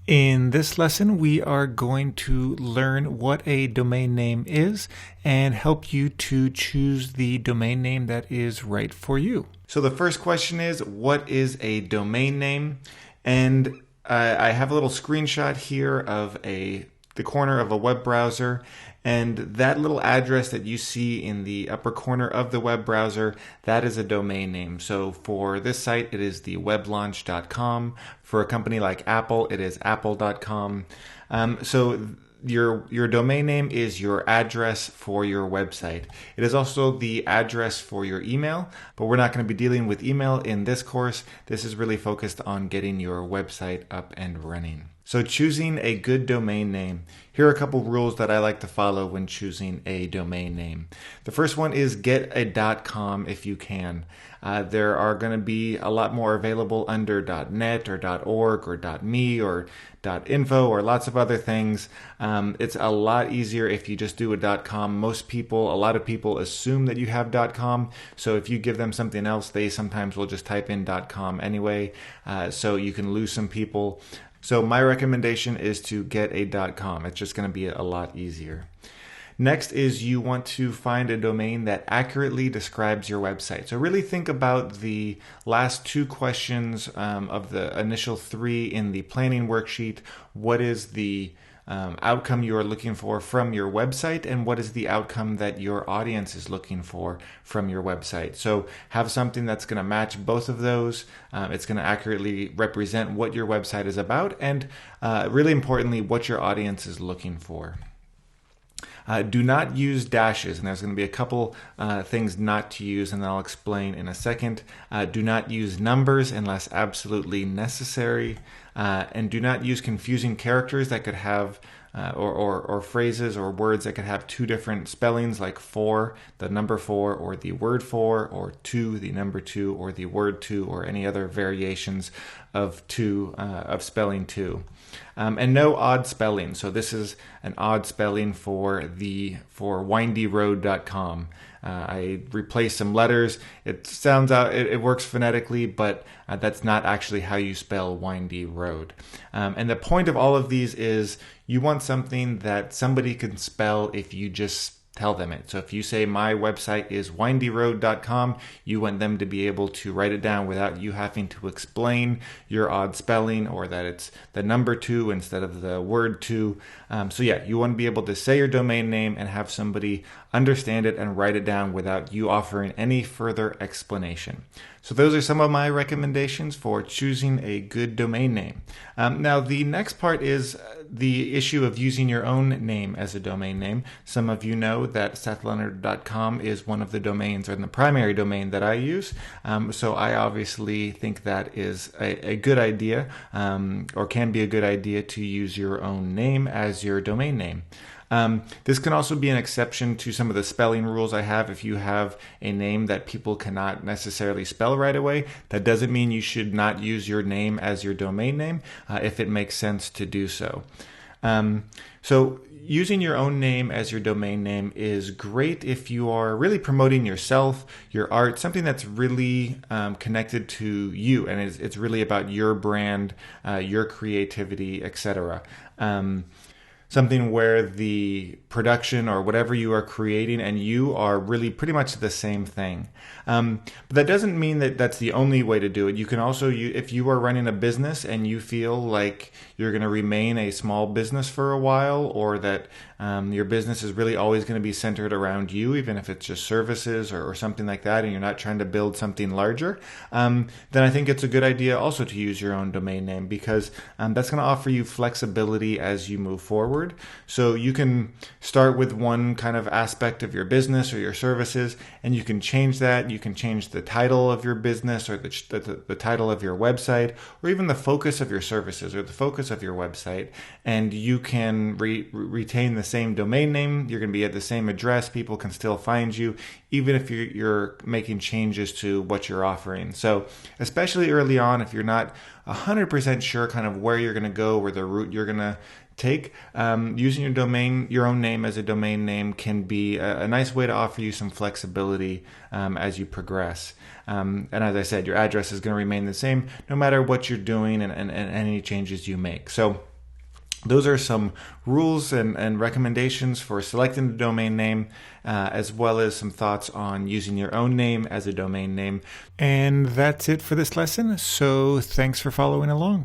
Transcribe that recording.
In this lesson, we are going to learn what a domain name is and help you to choose the domain name that is right for you. So the first question is, what is a domain name? And I have a little screenshot here of the corner of a web browser, and that little address that you see in the upper corner of the web browser, that is a domain name. So for this site, it is the weblaunch.com. For a company like Apple, it is apple.com. So your domain name is your address for your website. It is also the address for your email, but we're not going to be dealing with email in this course. This is really focused on getting your website up and running. So choosing a good domain name. Here are a couple rules that I like to follow when choosing a domain name. The first one is get a .com if you can. There are going to be a lot more available under .net or .org or .me or .info or lots of other things. It's a lot easier if you just do a .com. A lot of people assume that you have .com. So if you give them something else, they sometimes will just type in .com anyway. So you can lose some people. So my recommendation is to get a .com. It's just going to be a lot easier. Next is you want to find a domain that accurately describes your website. So really think about the last two questions of the initial three in the planning worksheet. What is the outcome you are looking for from your website, and what is the outcome that your audience is looking for from your website? So have something that's going to match both of those. It's going to accurately represent what your website is about, and really importantly, what your audience is looking for. Do not use dashes, and there's going to be a couple things not to use, and I'll explain in a second. Do not use numbers unless absolutely necessary, and do not use confusing characters that could have or phrases or words that could have two different spellings, like for, the number for, or the word for, or to, the number to, or the word to, or any other variations of spelling to. And no odd spelling. So this is an odd spelling for windyroad.com. I replaced some letters. It sounds out, it works phonetically, but that's not actually how you spell windy road. And the point of all of these is you want something that somebody can spell if you just tell them it. So if you say my website is windyroad.com, you want them to be able to write it down without you having to explain your odd spelling or that it's the number two instead of the word to. So yeah, you want to be able to say your domain name and have somebody understand it and write it down without you offering any further explanation. So those are some of my recommendations for choosing a good domain name. Now the next part is the issue of using your own name as a domain name. Some of you know that SethLeonard.com is one of the domains, or the primary domain that I use. So I obviously think that is a good idea, or can be a good idea, to use your own name as your domain name. This can also be an exception to some of the spelling rules I have. If you have a name that people cannot necessarily spell right away, that doesn't mean you should not use your name as your domain name if it makes sense to do so. So using your own name as your domain name is great if you are really promoting yourself, your art, something that's really connected to you, and it's really about your brand, your creativity, etc. Something where the production or whatever you are creating and you are really pretty much the same thing. But that doesn't mean that that's the only way to do it. You can also, if you are running a business and you feel like you're going to remain a small business for a while, or that your business is really always going to be centered around you, even if it's just services or something like that, and you're not trying to build something larger, then I think it's a good idea also to use your own domain name, because that's going to offer you flexibility as you move forward. So you can start with one kind of aspect of your business or your services, and you can change that. You can change the title of your business, or the title of your website, or even the focus of your services or the focus of your website, and you can retain the same domain name. You're going to be at the same address. People can still find you, even if you're making changes to what you're offering. So especially early on, if you're not 100% sure kind of where you're going to go, or the route you're going to take, using your own name as a domain name can be a nice way to offer you some flexibility as you progress. And as I said, your address is going to remain the same no matter what you're doing and any changes you make. So Those are some rules and recommendations for selecting the domain name, as well as some thoughts on using your own name as a domain name. And that's it for this lesson. So thanks for following along.